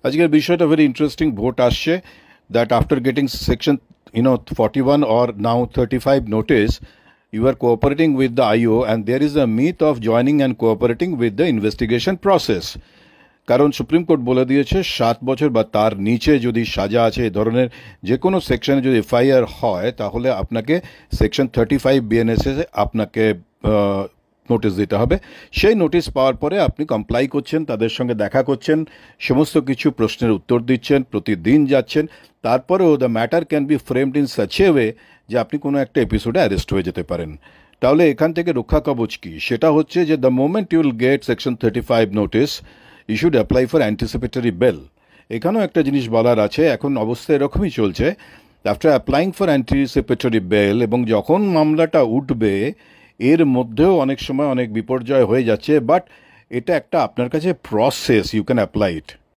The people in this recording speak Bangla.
আজকের বিষয়টা ভেরি ইন্টারেস্টিং। ভোট আসছে that after getting section 41 or now 35 notice, you are cooperating with the IO, and there is a myth of joining and cooperating with the investigation process. কারণ সুপ্রিম কোর্ট বলে দিয়েছে 7 বছর বা তার নিচে যদি সাজা আছে এই ধরনের যে কোনো সেকশনে যদি এফআইআর হয় তাহলে আপনাকে সেকশন 35 বিএনএসএ আপনাকে নোটিশ দিতে হবে। সেই নোটিশ পাওয়ার পরে আপনি কমপ্লাই করছেন, তাদের সঙ্গে দেখা করছেন, সমস্ত কিছু প্রশ্নের উত্তর দিচ্ছেন, প্রতিদিন যাচ্ছেন, তারপরেও the matter can be framed in such a way যে আপনি কোনো একটা এপিসোডে অ্যারেস্ট হয়ে যেতে পারেন। তাহলে এখান থেকে রক্ষা কবচ কী? সেটা হচ্ছে যে the moment you will get section 35 notice, you should apply for anticipatory bail. এখানেও একটা জিনিস বলার আছে, এখন অবস্থা এরকমই চলছে। After applying for anticipatory bail, এবং যখন মামলাটা উঠবে এর মধ্যেও অনেক সময় অনেক বিপর্যয় হয়ে যাচ্ছে, বাট এটা একটা আপনার কাছে process, you can apply it.